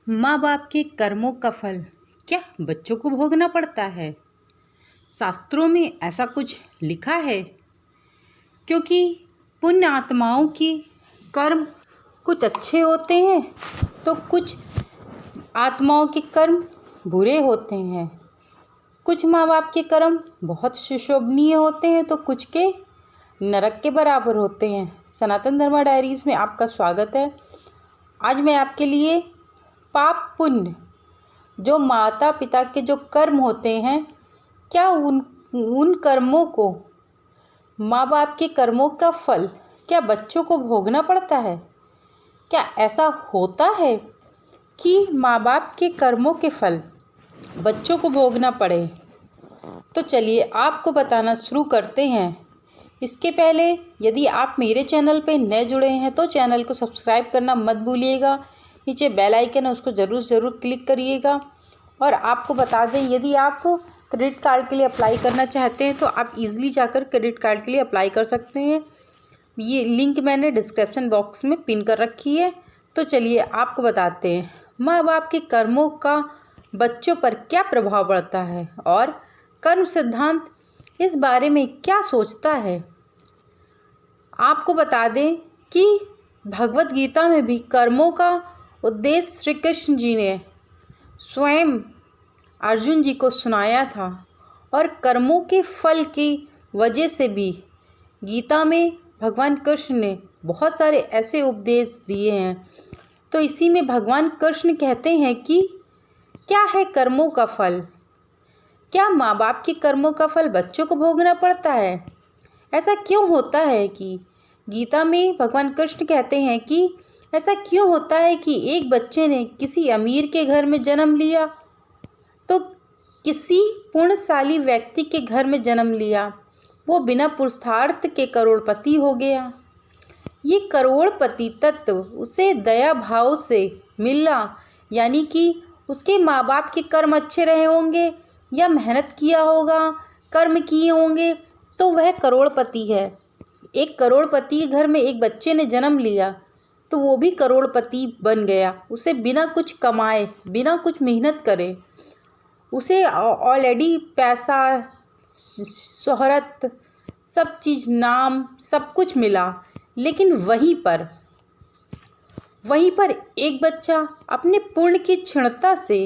माँ बाप के कर्मों का फल क्या बच्चों को भोगना पड़ता है? शास्त्रों में ऐसा कुछ लिखा है? क्योंकि पुण्य आत्माओं की कर्म कुछ अच्छे होते हैं तो कुछ आत्माओं के कर्म बुरे होते हैं। कुछ माँ बाप के कर्म बहुत सुशोभनीय होते हैं तो कुछ के नरक के बराबर होते हैं। सनातन धर्म डायरीज़ में आपका स्वागत है। आज मैं आपके लिए पाप पुण्य जो माता पिता के जो कर्म होते हैं, क्या उन कर्मों को, माँ बाप के कर्मों का फल क्या बच्चों को भोगना पड़ता है? क्या ऐसा होता है कि माँ बाप के कर्मों के फल बच्चों को भोगना पड़े? तो चलिए आपको बताना शुरू करते हैं। इसके पहले यदि आप मेरे चैनल पे नए जुड़े हैं तो चैनल को सब्सक्राइब करना मत भूलिएगा। नीचे बेल आइकन है उसको ज़रूर क्लिक करिएगा। और आपको बता दें, यदि आप क्रेडिट कार्ड के लिए अप्लाई करना चाहते हैं तो आप इजीली जाकर क्रेडिट कार्ड के लिए अप्लाई कर सकते हैं। ये लिंक मैंने डिस्क्रिप्शन बॉक्स में पिन कर रखी है। तो चलिए आपको बताते हैं माँ बाप के कर्मों का बच्चों पर क्या प्रभाव पड़ता है और कर्म सिद्धांत इस बारे में क्या सोचता है। आपको बता दें कि भगवत गीता में भी कर्मों का उद्देश्य श्री कृष्ण जी ने स्वयं अर्जुन जी को सुनाया था और कर्मों के फल की वजह से भी गीता में भगवान कृष्ण ने बहुत सारे ऐसे उपदेश दिए हैं। तो इसी में भगवान कृष्ण कहते हैं कि क्या है कर्मों का फल? क्या माँ बाप के कर्मों का फल बच्चों को भोगना पड़ता है? ऐसा क्यों होता है कि गीता में भगवान कृष्ण कहते हैं कि ऐसा क्यों होता है कि एक बच्चे ने किसी अमीर के घर में जन्म लिया तो किसी पुण्यशाली व्यक्ति के घर में जन्म लिया, वो बिना पुरुषार्थ के करोड़पति हो गया। ये करोड़पति तत्व उसे दया भाव से मिला, यानी कि उसके माँ बाप के कर्म अच्छे रहे होंगे या मेहनत किया होगा, कर्म किए होंगे तो वह करोड़पति है। एक करोड़पति के घर में एक बच्चे ने जन्म लिया तो वो भी करोड़पति बन गया। उसे बिना कुछ कमाए, बिना कुछ मेहनत करे, उसे ऑलरेडी पैसा, शोहरत, सब चीज़, नाम, सब कुछ मिला। लेकिन वहीं पर एक बच्चा अपने पुण्य की क्षणता से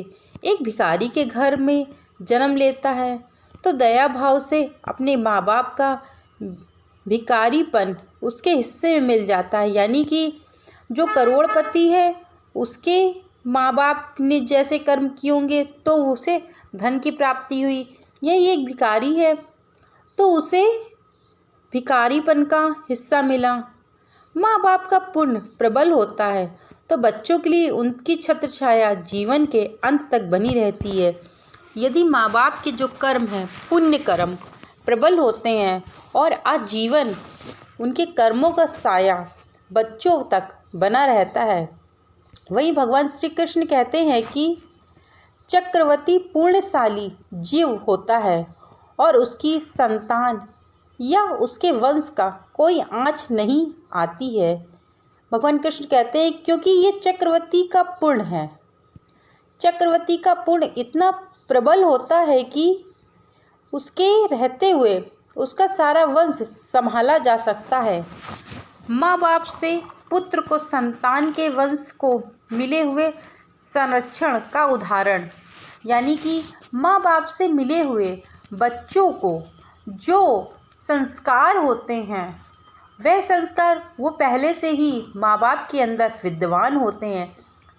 एक भिखारी के घर में जन्म लेता है तो दया भाव से अपने माँ बाप का भिखारीपन उसके हिस्से में मिल जाता है। यानी कि जो करोड़पति है उसके माँ बाप ने जैसे कर्म किए होंगे तो उसे धन की प्राप्ति हुई। यही एक भिखारी है तो उसे भिखारीपन का हिस्सा मिला। माँ बाप का पुण्य प्रबल होता है तो बच्चों के लिए उनकी छत्र छाया जीवन के अंत तक बनी रहती है। यदि माँ बाप के जो कर्म हैं, पुण्य कर्म प्रबल होते हैं और आजीवन उनके कर्मों का साया बच्चों तक बना रहता है। वहीं भगवान श्री कृष्ण कहते हैं कि चक्रवर्ती पुण्यशाली जीव होता है और उसकी संतान या उसके वंश का कोई आँच नहीं आती है। भगवान कृष्ण कहते हैं क्योंकि ये चक्रवर्ती का पुण्य है। चक्रवर्ती का पुण्य इतना प्रबल होता है कि उसके रहते हुए उसका सारा वंश संभाला जा सकता है। माँ बाप से पुत्र को संतान के वंश को मिले हुए संरक्षण का उदाहरण, यानी कि माँ बाप से मिले हुए बच्चों को जो संस्कार होते हैं वह संस्कार वो पहले से ही माँ बाप के अंदर विद्यमान होते हैं,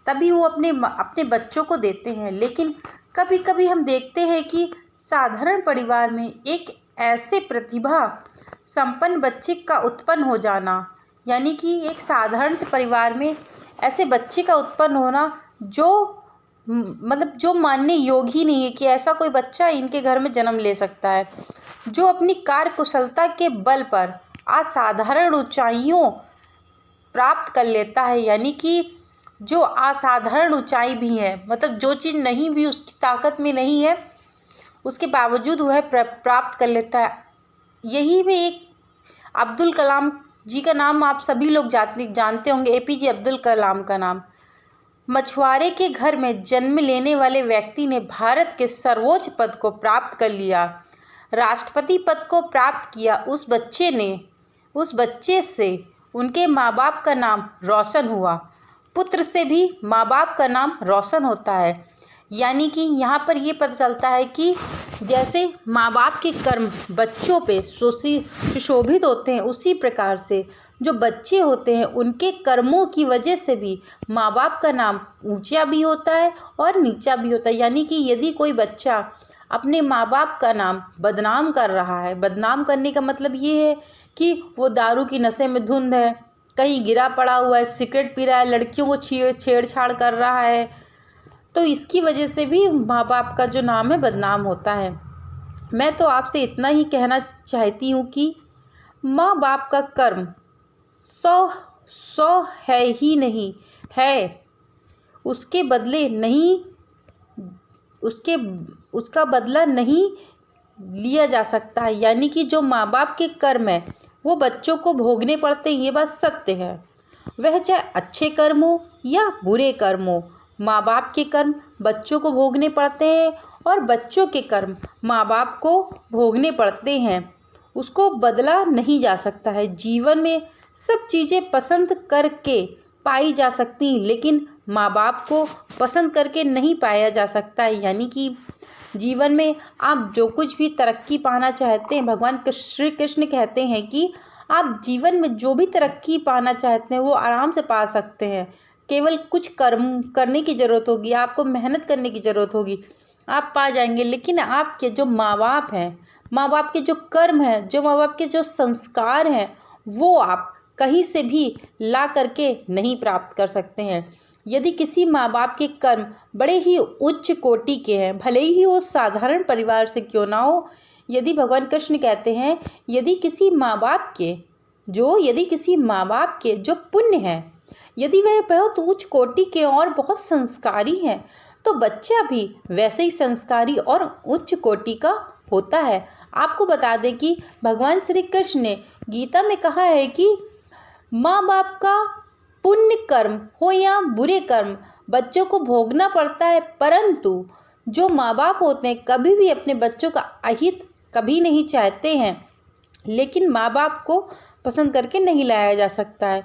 तभी वो अपने बच्चों को देते हैं। लेकिन कभी कभी हम देखते हैं कि साधारण परिवार में एक ऐसे प्रतिभा संपन्न बच्चे का उत्पन्न हो जाना, यानी कि एक साधारण से परिवार में ऐसे बच्चे का उत्पन्न होना जो मानने योग्य ही नहीं है कि ऐसा कोई बच्चा इनके घर में जन्म ले सकता है, जो अपनी कार्य कुशलता के बल पर असाधारण ऊंचाइयों प्राप्त कर लेता है। यानी कि जो असाधारण ऊंचाई भी है, मतलब जो चीज़ नहीं भी उसकी ताकत में नहीं है उसके बावजूद वह प्राप्त कर लेता है। यही में एक अब्दुल कलाम जी का नाम आप सभी लोग जानते होंगे, APJ अब्दुल कलाम का नाम। मछुआरे के घर में जन्म लेने वाले व्यक्ति ने भारत के सर्वोच्च पद को प्राप्त कर लिया। राष्ट्रपति पद को प्राप्त किया उस बच्चे से उनके माँ बाप का नाम रोशन हुआ। पुत्र से भी माँ बाप का नाम रोशन होता है। यानी कि यहाँ पर ये पता चलता है कि जैसे माँ बाप के कर्म बच्चों पे सुशोभित होते हैं, उसी प्रकार से जो बच्चे होते हैं उनके कर्मों की वजह से भी माँ बाप का नाम ऊंचा भी होता है और नीचा भी होता है। यानी कि यदि कोई बच्चा अपने माँ बाप का नाम बदनाम कर रहा है, बदनाम करने का मतलब ये है कि वो दारू की नशे में धुंध है, कहीं गिरा पड़ा हुआ है, सिगरेट पी रहा है, लड़कियों को छेड़छाड़ कर रहा है, तो इसकी वजह से भी माँ बाप का जो नाम है बदनाम होता है। मैं तो आपसे इतना ही कहना चाहती हूँ कि माँ बाप का कर्म सौ है ही नहीं है, उसके बदले नहीं उसका बदला नहीं लिया जा सकता है। यानी कि जो माँ बाप के कर्म है वो बच्चों को भोगने पड़ते हैं, ये बात सत्य है। वह चाहे अच्छे कर्म हो या बुरे कर्म हो, माँ बाप के कर्म बच्चों को भोगने पड़ते हैं और बच्चों के कर्म माँ बाप को भोगने पड़ते हैं। उसको बदला नहीं जा सकता है। जीवन में सब चीज़ें पसंद करके पाई जा सकती हैं, लेकिन माँ बाप को पसंद करके नहीं पाया जा सकता है। यानी कि जीवन में आप जो कुछ भी तरक्की पाना चाहते हैं, भगवान श्री कृष्ण कहते हैं कि आप जीवन में जो भी तरक्की पाना चाहते हैं वो आराम से पा सकते हैं। केवल कुछ कर्म करने की ज़रूरत होगी, आपको मेहनत करने की ज़रूरत होगी, आप पा जाएंगे। लेकिन आपके जो माँ बाप हैं, माँ बाप के जो कर्म हैं, जो माँ बाप के जो संस्कार हैं, वो आप कहीं से भी ला करके नहीं प्राप्त कर सकते हैं। यदि किसी माँ बाप के कर्म बड़े ही उच्च कोटि के हैं, भले ही वो साधारण परिवार से क्यों ना हो, यदि भगवान कृष्ण कहते हैं यदि किसी माँ बाप के जो पुण्य हैं, यदि वह बहुत उच्च कोटि के और बहुत संस्कारी हैं, तो बच्चा भी वैसे ही संस्कारी और उच्च कोटि का होता है। आपको बता दें कि भगवान श्री कृष्ण ने गीता में कहा है कि माँ बाप का पुण्य कर्म हो या बुरे कर्म बच्चों को भोगना पड़ता है, परंतु जो माँ बाप होते हैं कभी भी अपने बच्चों का अहित कभी नहीं चाहते हैं। लेकिन माँ बाप को पसंद करके नहीं लाया जा सकता है,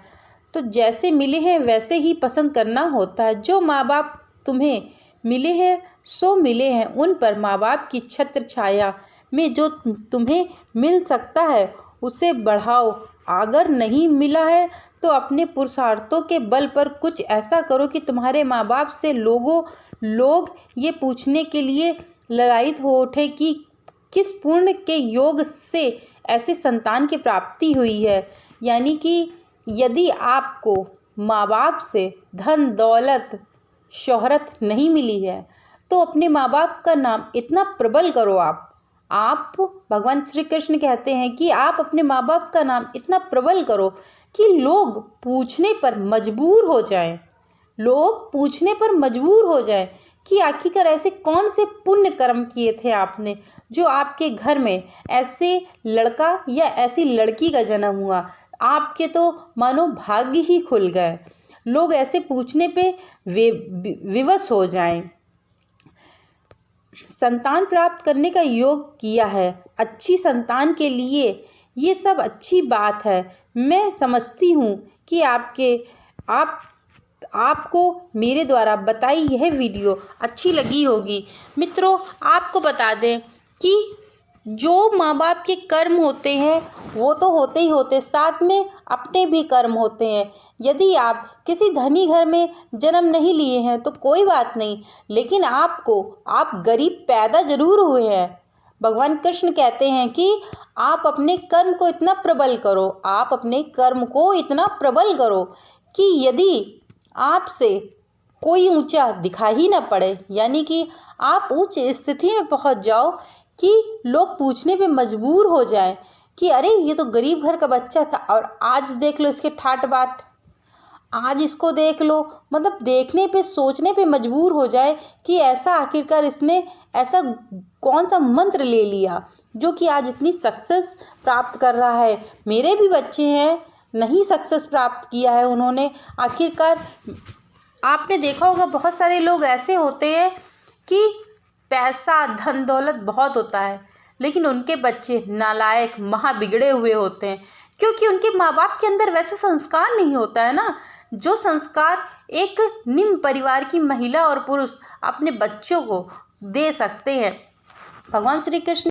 तो जैसे मिले हैं वैसे ही पसंद करना होता है। जो माँ बाप तुम्हें मिले हैं सो मिले हैं, उन पर माँ बाप की छत्र छाया में जो तुम्हें मिल सकता है उसे बढ़ाओ। अगर नहीं मिला है तो अपने पुरुषार्थों के बल पर कुछ ऐसा करो कि तुम्हारे माँ बाप से लोग ये पूछने के लिए ललायित हो उठे कि किस पुण्य के योग से ऐसे संतान की प्राप्ति हुई है। यानी कि यदि आपको माँ बाप से धन दौलत शोहरत नहीं मिली है तो अपने माँ बाप का नाम इतना प्रबल करो। आप भगवान श्री कृष्ण कहते हैं कि आप अपने माँ बाप का नाम इतना प्रबल करो कि लोग पूछने पर मजबूर हो जाएं कि आखिरकार ऐसे कौन से पुण्य कर्म किए थे आपने जो आपके घर में ऐसे लड़का या ऐसी लड़की का जन्म हुआ। आपके तो मानो भाग्य ही खुल गए। लोग ऐसे पूछने पे विवश हो जाएं। संतान प्राप्त करने का योग किया है, अच्छी संतान के लिए ये सब अच्छी बात है। मैं समझती हूँ कि आपको मेरे द्वारा बताई यह वीडियो अच्छी लगी होगी। मित्रों, आपको बता दें कि जो माँ बाप के कर्म होते हैं वो तो होते ही होते, साथ में अपने भी कर्म होते हैं। यदि आप किसी धनी घर में जन्म नहीं लिए हैं तो कोई बात नहीं, लेकिन आप गरीब पैदा जरूर हुए हैं। भगवान कृष्ण कहते हैं कि आप अपने कर्म को इतना प्रबल करो कि यदि आपसे कोई ऊंचा दिखाई ही ना पड़े, यानी कि आप उच्च स्थिति में पहुंच जाओ कि लोग पूछने पे मजबूर हो जाएं कि अरे ये तो गरीब घर का बच्चा था और आज देख लो इसके ठाट बाट, आज इसको देख लो। मतलब देखने पे सोचने पे मजबूर हो जाए कि ऐसा आखिरकार इसने ऐसा कौन सा मंत्र ले लिया जो कि आज इतनी सक्सेस प्राप्त कर रहा है। मेरे भी बच्चे हैं, नहीं सक्सेस प्राप्त किया है उन्होंने, आखिरकार आपने देखा होगा बहुत सारे लोग ऐसे होते हैं कि पैसा धन दौलत बहुत होता है, लेकिन उनके बच्चे नालायक महा बिगड़े हुए होते हैं, क्योंकि उनके माँ बाप के अंदर वैसे संस्कार नहीं होता है ना, जो संस्कार एक निम्न परिवार की महिला और पुरुष अपने बच्चों को दे सकते हैं। भगवान श्री कृष्ण